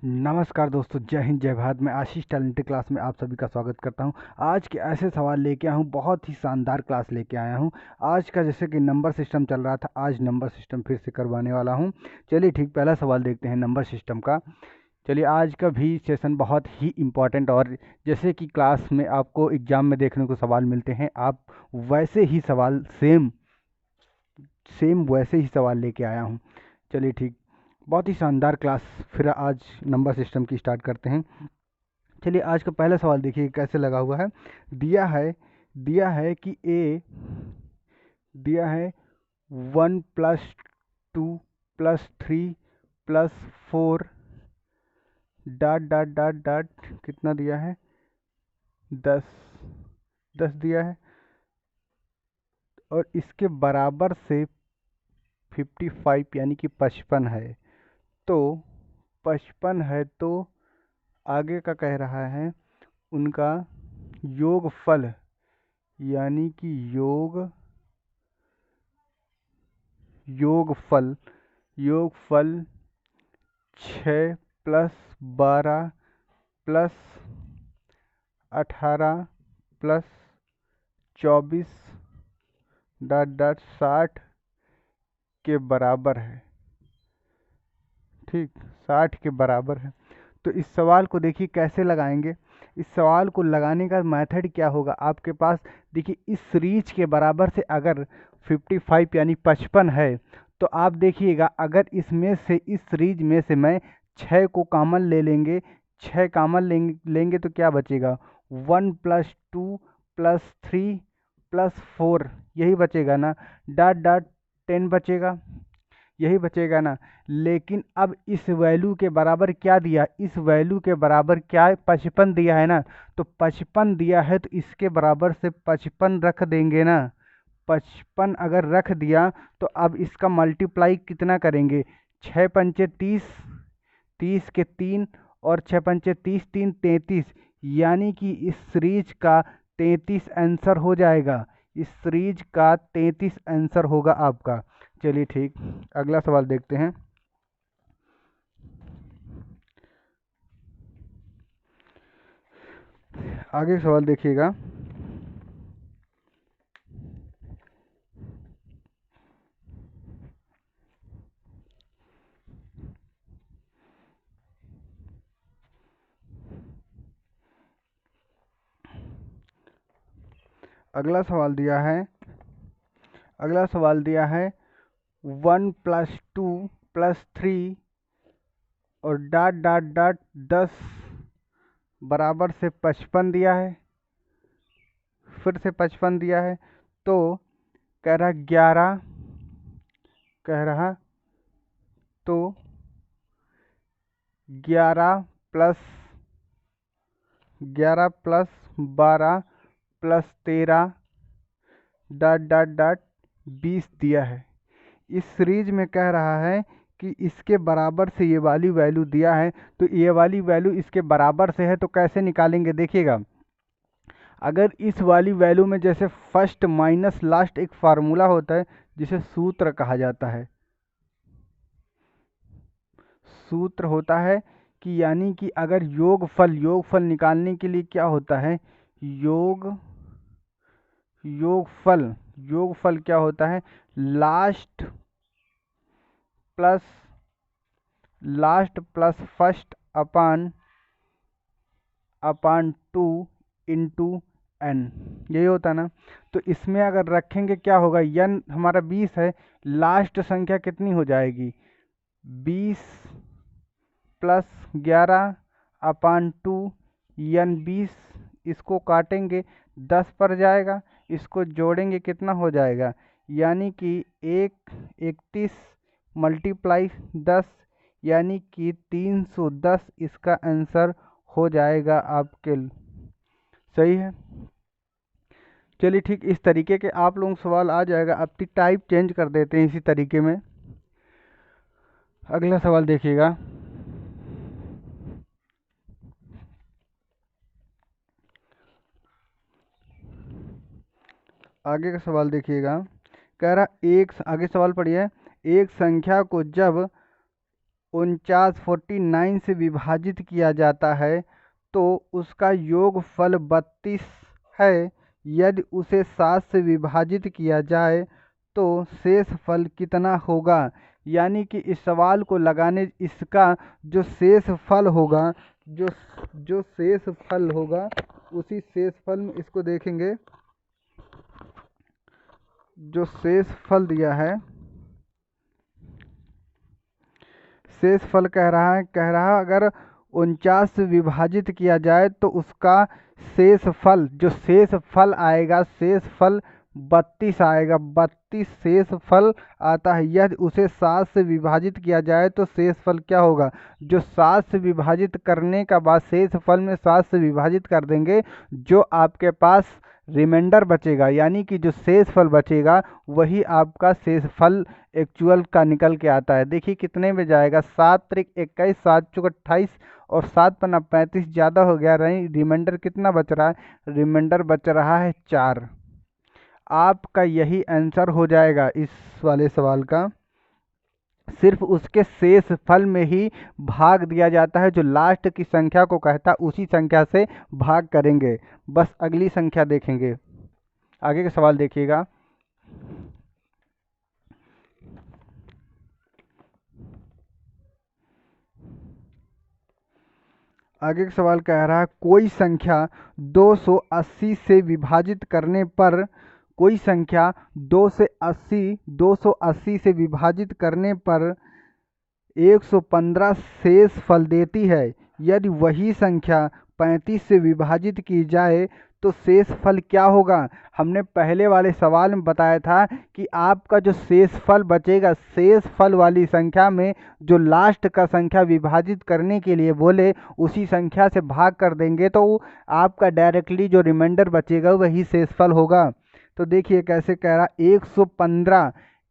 नमस्कार दोस्तों, जय हिंद जय भारत। मैं आशीष टैलेंटेड क्लास में आप सभी का स्वागत करता हूं। आज के ऐसे सवाल लेके आया हूं, बहुत ही शानदार क्लास लेके आया हूं। आज का जैसे कि नंबर सिस्टम चल रहा था, आज नंबर सिस्टम फिर से करवाने वाला हूं। चलिए ठीक, पहला सवाल देखते हैं नंबर सिस्टम का। चलिए, आज का भी सेशन बहुत ही इम्पोर्टेंट, और जैसे कि क्लास में आपको एग्जाम में देखने को सवाल मिलते हैं, आप वैसे ही सवाल सेम सेम वैसे ही सवाल लेके आया हूँ। चलिए ठीक, बहुत ही शानदार क्लास फिर आज नंबर सिस्टम की स्टार्ट करते हैं। चलिए, आज का पहला सवाल देखिए कैसे लगा हुआ है। दिया है कि दिया है 1+2+3+4 डॉट डॉट डॉट डॉट, कितना दिया है? 10 10 दिया है, और इसके बराबर से 55 यानी कि 55 है। तो 55 है, तो आगे का कह रहा है उनका योगफल, यानी कि योगफल योगफल 6+12+18+24 डॉट डॉट 60 के बराबर है। ठीक, 60 के बराबर है। तो इस सवाल को देखिए कैसे लगाएंगे। इस सवाल को लगाने का मेथड क्या होगा आपके पास? देखिए, इस सीरीज के बराबर से अगर 55 यानी 55 है, तो आप देखिएगा, अगर इसमें से इस सीरीज में से मैं 6 को कॉमन ले लेंगे, 6 कॉमन लेंगे तो क्या बचेगा? 1+2+3+4 यही बचेगा ना, डॉट डॉट 10 बचेगा, यही बचेगा ना। लेकिन अब इस वैल्यू के बराबर क्या दिया? इस वैल्यू के बराबर क्या है? 55 दिया है ना। तो 55 दिया है, तो इसके बराबर से 55 रख देंगे ना। 55 अगर रख दिया, तो अब इसका मल्टीप्लाई कितना करेंगे? 6×5 30, 30 के 3, और 6×5 30, 3 33, यानी कि इस सीरीज का 33 आंसर हो जाएगा। इस सीरीज का 33 आंसर होगा आपका। चलिए ठीक, अगला सवाल देखते हैं। आगे सवाल देखिएगा। अगला सवाल दिया है 1+2+3 और डॉट डॉट डॉट 10 बराबर से 55 दिया है। फिर से 55 दिया है, तो कह रहा 11, कह रहा तो 11+12+13 डॉट डॉट डॉट 20 दिया है। इस सीरीज में कह रहा है कि इसके बराबर से ये वाली वैल्यू दिया है, तो ये वाली वैल्यू इसके बराबर से है, तो कैसे निकालेंगे? देखिएगा, अगर इस वाली वैल्यू में जैसे फर्स्ट माइनस लास्ट एक फार्मूला होता है, जिसे सूत्र कहा जाता है। सूत्र होता है कि, यानी कि अगर योगफल निकालने के लिए क्या होता है? योगफल क्या होता है? लास्ट प्लस फर्स्ट अपान 2 इंटू एन, यही होता है ना। तो इसमें अगर रखेंगे क्या होगा? यन हमारा 20 है, लास्ट संख्या कितनी हो जाएगी? 20+11/2 यन 20। इसको काटेंगे 10 पर जाएगा, इसको जोड़ेंगे कितना हो जाएगा? यानी कि 31 मल्टीप्लाई 10, यानी कि 310 इसका आंसर हो जाएगा आपके। सही है। चलिए ठीक, इस तरीके के आप लोगों को सवाल आ जाएगा। अब टाइप चेंज कर देते हैं इसी तरीके में। अगला सवाल देखिएगा। आगे का सवाल देखिएगा, कह रहा आगे सवाल पढ़िए। एक संख्या को जब 49 से विभाजित किया जाता है तो उसका योगफल 32 है। यदि उसे 7 से विभाजित किया जाए तो शेष फल कितना होगा। यानी कि इस सवाल को लगाने इसका जो शेष फल होगा, जो शेष फल होगा, उसी शेष फल में इसको देखेंगे। जो शेष फल दिया है, शेष फल कह रहा अगर 49 से विभाजित किया जाए तो उसका शेष फल, जो शेष फल आएगा, शेष फल 32 आएगा। 32 शेष फल आता है। यदि उसे 7 से विभाजित किया जाए तो शेष फल क्या होगा। जो 7 से विभाजित करने का बाद शेष फल में 7 से विभाजित कर देंगे, जो आपके पास रिमाइंडर बचेगा, यानी कि जो शेष फल बचेगा वही आपका शेष फल एक्चुअल का निकल के आता है। देखिए कितने में जाएगा, 7 त्रिक 21, 7 चौक 28 और 7 पन्ना 35 ज़्यादा हो गया। रिमाइंडर कितना बच रहा है, रिमाइंडर बच रहा है 4। आपका यही आंसर हो जाएगा इस वाले सवाल का। सिर्फ उसके शेष फल में ही भाग दिया जाता है, जो लास्ट की संख्या को कहता है उसी संख्या से भाग करेंगे। बस अगली संख्या देखेंगे, आगे का सवाल देखिएगा। आगे का सवाल कह रहा है कोई संख्या 280 से विभाजित करने पर, कोई संख्या 280 से विभाजित करने पर 115 शेष फल देती है। यदि वही संख्या 35 से विभाजित की जाए तो शेष फल क्या होगा। हमने पहले वाले सवाल में बताया था कि आपका जो शेष फल बचेगा, शेष फल वाली संख्या में जो लास्ट का संख्या विभाजित करने के लिए बोले उसी संख्या से भाग कर देंगे तो आपका डायरेक्टली जो रिमाइंडर बचेगा वही शेष फल होगा। तो देखिए कैसे कह रहा,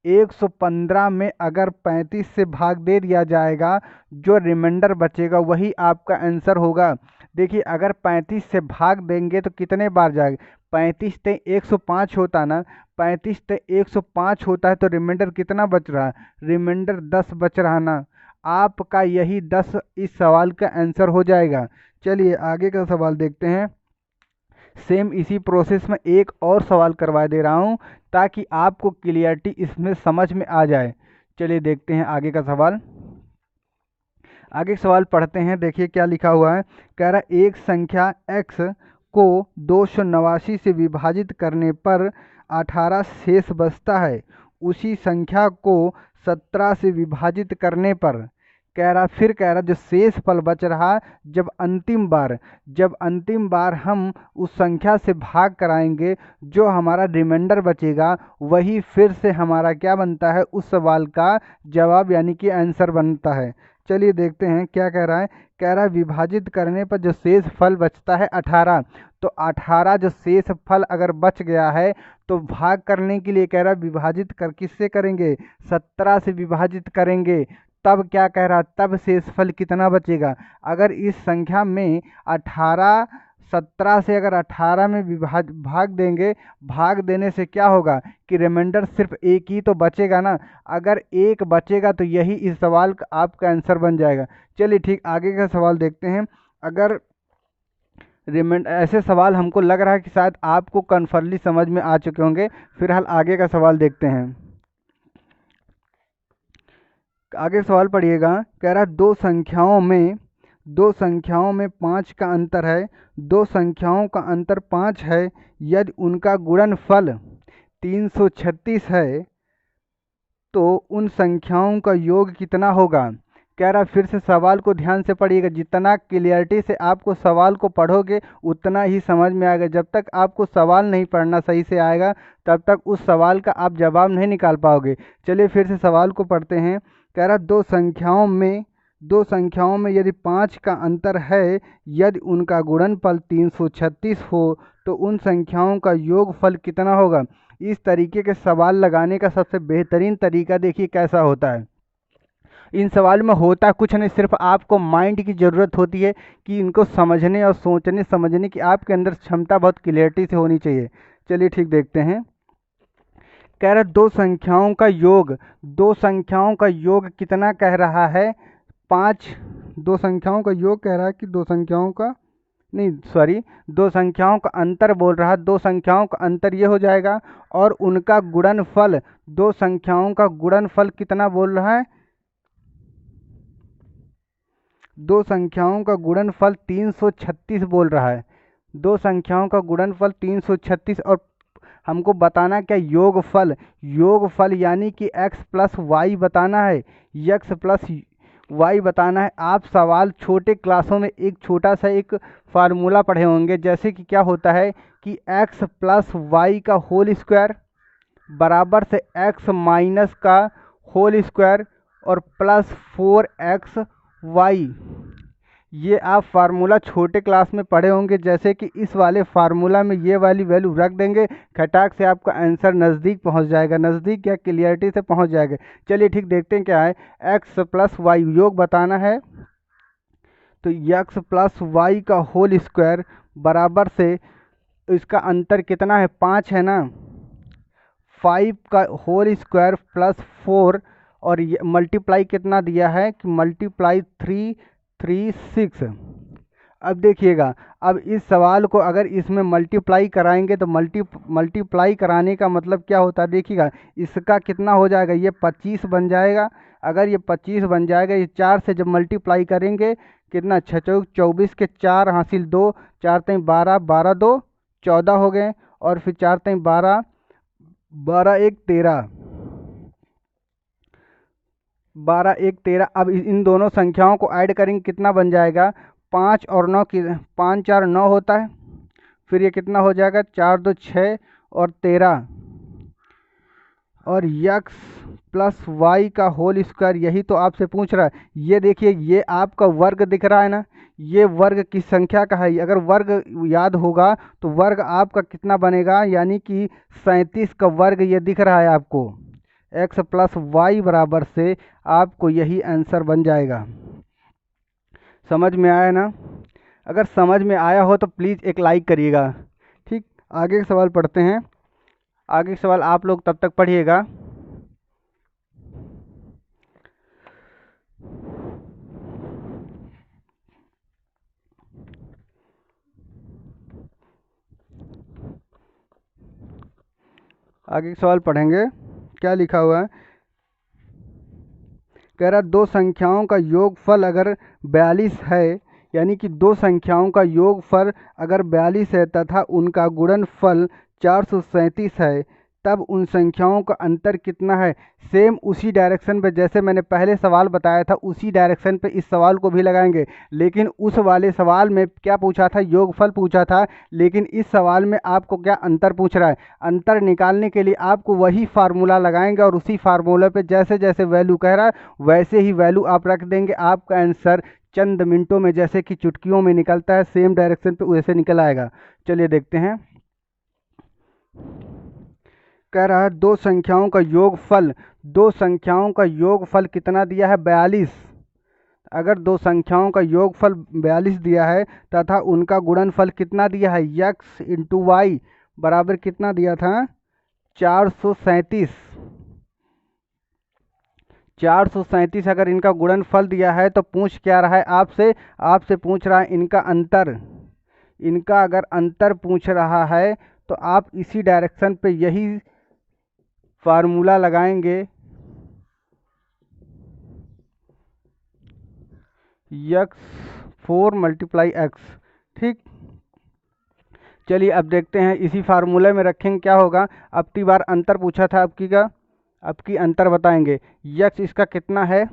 115 में अगर 35 से भाग दे दिया जाएगा, जो रिमाइंडर बचेगा वही आपका आंसर होगा। देखिए अगर 35 से भाग देंगे तो कितने बार जाएगा, 35 ते 105 होता ना, 35 ते 105 होता है तो रिमाइंडर कितना बच रहा है, रिमाइंडर 10 बच रहा ना। आपका यही 10 इस सवाल का आंसर हो जाएगा। चलिए आगे का सवाल देखते हैं। सेम इसी प्रोसेस में एक और सवाल करवा दे रहा हूँ ताकि आपको क्लियरिटी इसमें समझ में आ जाए। चलिए देखते हैं आगे का सवाल। आगे सवाल पढ़ते हैं, देखिए क्या लिखा हुआ है। कह रहा एक संख्या x को 289 से विभाजित करने पर 18 शेष बचता है। उसी संख्या को 17 से विभाजित करने पर, कह रहा जो शेष फल बच रहा, जब अंतिम बार हम उस संख्या से भाग कराएंगे, जो हमारा रिमाइंडर बचेगा वही फिर से हमारा क्या बनता है, उस सवाल का जवाब यानी कि आंसर बनता है। चलिए देखते हैं क्या कह रहा है। कह रहा है विभाजित करने पर जो शेष फल बचता है 18, तो 18 जो शेष फल अगर बच गया है तो भाग करने के लिए कह रहा है विभाजित कर किससे करेंगे, 17 से विभाजित करेंगे। तब क्या कह रहा, तब शेष फल कितना बचेगा। अगर इस संख्या में 17 से अगर 18 में भाग देंगे, भाग देने से क्या होगा कि रिमाइंडर सिर्फ एक ही तो बचेगा ना। अगर एक बचेगा तो यही इस सवाल का आपका आंसर बन जाएगा। चलिए ठीक, आगे का सवाल देखते हैं। अगर ऐसे सवाल हमको लग रहा है कि शायद आपको कन्फर्मली समझ में आ चुके होंगे। फिलहाल आगे का सवाल देखते हैं। आगे सवाल पढ़िएगा। कह रहा दो संख्याओं में 5 का अंतर है, दो संख्याओं का अंतर 5 है। यदि उनका गुणनफल 336 है तो उन संख्याओं का योग कितना होगा। कह रहा फिर से सवाल को ध्यान से पढ़िएगा। जितना क्लियरिटी से आपको सवाल को पढ़ोगे उतना ही समझ में आएगा। जब तक आपको सवाल नहीं पढ़ना सही से आएगा तब तक उस सवाल का आप जवाब नहीं निकाल पाओगे। चलिए फिर से सवाल को पढ़ते हैं। कह रहा दो संख्याओं में यदि 5 का अंतर है, यदि उनका गुणनफल 336 हो तो उन संख्याओं का योगफल कितना होगा। इस तरीके के सवाल लगाने का सबसे बेहतरीन तरीका देखिए कैसा होता है। इन सवाल में होता कुछ नहीं, सिर्फ आपको माइंड की ज़रूरत होती है कि इनको समझने और सोचने समझने की आपके अंदर क्षमता बहुत क्लियरिटी से होनी चाहिए। चलिए ठीक देखते हैं। कह रहा दो संख्याओं का योग कितना कह रहा है, 5 दो संख्याओं का योग कह रहा है कि दो संख्याओं का नहीं सॉरी दो संख्याओं का अंतर बोल रहा है। दो संख्याओं का अंतर ये हो जाएगा और उनका गुणनफल, दो संख्याओं का गुणनफल कितना बोल रहा है, दो संख्याओं का गुणनफल 336 बोल रहा है। दो संख्याओं का गुणनफल 336 और हमको बताना क्या, योगफल। योगफल यानी कि x प्लस वाई बताना है, x प्लस वाई बताना है। आप सवाल छोटे क्लासों में एक छोटा सा एक फार्मूला पढ़े होंगे, जैसे कि क्या होता है कि x प्लस वाई का होल स्क्वायर बराबर से x माइनस का होल स्क्वायर और प्लस 4x वाई। ये आप फार्मूला छोटे क्लास में पढ़े होंगे। जैसे कि इस वाले फार्मूला में ये वाली वैल्यू रख देंगे, खटाक से आपका आंसर नज़दीक पहुंच जाएगा, नज़दीक या क्लियरिटी से पहुंच जाएगा। चलिए ठीक, देखते हैं क्या है। x प्लस वाई योग बताना है, तो x प्लस वाई का होल स्क्वायर बराबर से इसका अंतर कितना है, 5 है ना, 5 का होल स्क्वायर प्लस 4 और ये मल्टीप्लाई कितना दिया है कि मल्टीप्लाई 336। अब देखिएगा, अब इस सवाल को अगर इसमें मल्टीप्लाई कराएंगे तो मल्टीप्लाई कराने का मतलब क्या होता है, देखिएगा इसका कितना हो जाएगा, ये 25 बन जाएगा। अगर ये 25 बन जाएगा, ये 4 से जब मल्टीप्लाई करेंगे कितना, 6 चौक 24 के 4 हासिल 2, 4 3 12, 12 2 14 हो गए और फिर 4 3 12, 12 1 13, 12 1 13। अब इन दोनों संख्याओं को ऐड करेंगे कितना बन जाएगा, 5 और 9 की 5 4 9 होता है, फिर ये कितना हो जाएगा, 4 2 6 और 13 और x प्लस वाई का होल स्क्वायर, यही तो आपसे पूछ रहा है। ये देखिए, ये आपका वर्ग दिख रहा है ना, ये वर्ग किस संख्या का है। अगर वर्ग याद होगा तो वर्ग आपका कितना बनेगा, यानी कि 37 का वर्ग ये दिख रहा है आपको। x प्लस वाई बराबर से आपको यही आंसर बन जाएगा। समझ में आया ना? अगर समझ में आया हो तो प्लीज़ एक लाइक करिएगा। ठीक, आगे के सवाल पढ़ते हैं। आगे के सवाल आप लोग तब तक पढ़िएगा। आगे के सवाल पढ़ेंगे, क्या लिखा हुआ है। कह रहा दो संख्याओं का योगफल अगर 42 है, यानी कि दो संख्याओं का योगफल अगर 42 है तथा उनका गुणनफल 437 है, तब उन संख्याओं का अंतर कितना है। सेम उसी डायरेक्शन पे जैसे मैंने पहले सवाल बताया था, उसी डायरेक्शन पे इस सवाल को भी लगाएंगे। लेकिन उस वाले सवाल में क्या पूछा था, योगफल पूछा था, लेकिन इस सवाल में आपको क्या अंतर पूछ रहा है। अंतर निकालने के लिए आपको वही फार्मूला लगाएंगे और उसी फार्मूला पे जैसे जैसे वैल्यू कह रहा है वैसे ही वैल्यू आप रख देंगे। आपका आंसर चंद मिनटों में, जैसे कि चुटकियों में निकलता है, सेम डायरेक्शन पे वैसे निकल आएगा। चलिए देखते हैं। कह रहा है दो संख्याओं का योगफल, दो संख्याओं का योगफल कितना दिया है, 42। अगर दो संख्याओं का योगफल 42 दिया है तथा उनका गुणनफल कितना दिया है, x इंटू वाई बराबर कितना दिया था, 437। 437 अगर इनका गुणनफल दिया है तो पूछ क्या रहा है आपसे, आपसे पूछ रहा है इनका अंतर। इनका अगर अंतर पूछ रहा है तो आप इसी डायरेक्शन पे यही फार्मूला लगाएंगे, x4 मल्टीप्लाई x। ठीक, चलिए अब देखते हैं इसी फार्मूले में रखेंगे क्या होगा। अब की बार अंतर पूछा था, अब की अंतर बताएंगे। x इसका कितना है,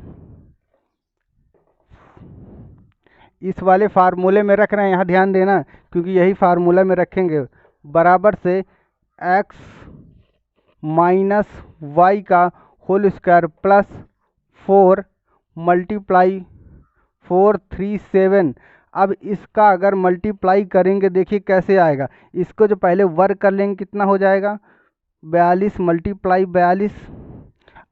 इस वाले फार्मूले में रख रहे हैं, यहाँ ध्यान देना क्योंकि यही फार्मूला में रखेंगे। बराबर से x माइनस वाई का होल स्क्वायर प्लस 4 मल्टीप्लाई 437। अब इसका अगर मल्टीप्लाई करेंगे, देखिए कैसे आएगा। इसको जो पहले वर्ग कर लेंगे कितना हो जाएगा, 42 मल्टीप्लाई 42।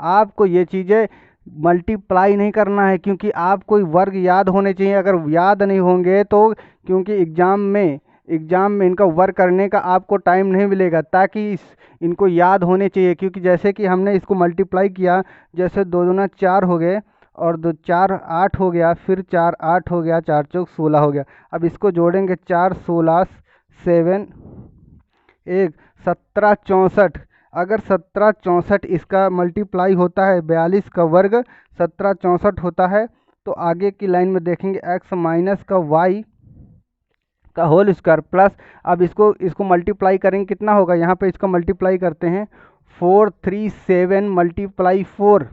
आपको ये चीज़ें मल्टीप्लाई नहीं करना है क्योंकि आपको वर्ग याद होने चाहिए। अगर याद नहीं होंगे तो क्योंकि एग्ज़ाम में इनका वर्क करने का आपको टाइम नहीं मिलेगा, ताकि इनको याद होने चाहिए। क्योंकि जैसे कि हमने इसको मल्टीप्लाई किया, जैसे 2 दूना 4 हो गए और 2 4 8 हो गया, फिर 4 8 हो गया, 4 चौक 16 हो गया। अब इसको जोड़ेंगे 4 16 7 1 17 64। अगर 17 64 इसका मल्टीप्लाई होता है 42 का वर्ग 17 64 होता है, तो आगे की लाइन में देखेंगे x माइनस का y का होल स्क्वायर प्लस। अब इसको मल्टीप्लाई करेंगे, कितना होगा, यहाँ पे इसको मल्टीप्लाई करते हैं 4 3 7 मल्टीप्लाई 4,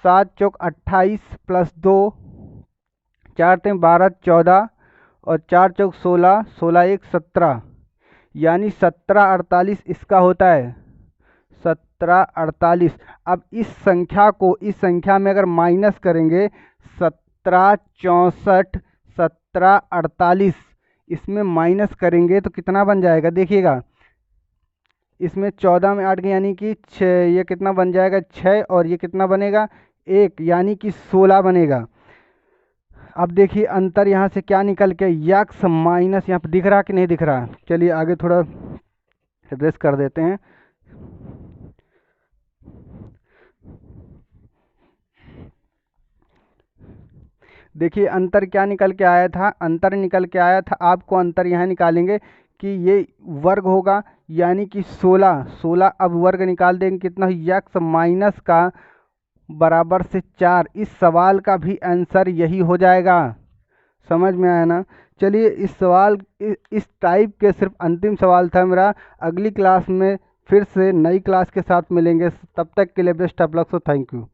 7 चौक 28 प्लस 2, 4 3 12 14 और 4 चौक 16, 16 1 17, यानी 17 48 इसका होता है, 17 48। अब इस संख्या में अगर माइनस करेंगे 17 64 17 48, इसमें माइनस करेंगे तो कितना बन जाएगा, देखिएगा इसमें 14 में 8 गए यानी कि 6, ये कितना बन जाएगा 6, और ये कितना बनेगा 1, यानी कि 16 बनेगा। अब देखिए अंतर यहाँ से क्या निकल के, यक्स माइनस, यहाँ पर दिख रहा कि नहीं दिख रहा। चलिए आगे थोड़ा एड्रेस कर देते हैं। देखिए अंतर क्या निकल के आया था, अंतर निकल के आया था, आपको अंतर यहाँ निकालेंगे कि ये वर्ग होगा, यानी कि 16 16। अब वर्ग निकाल देंगे कितना, यक्स माइनस का बराबर से 4। इस सवाल का भी आंसर यही हो जाएगा। समझ में आया ना। चलिए इस टाइप के सिर्फ अंतिम सवाल था मेरा। अगली क्लास में फिर से नई क्लास के साथ मिलेंगे, तब तक के लिए best of luck. So thank you.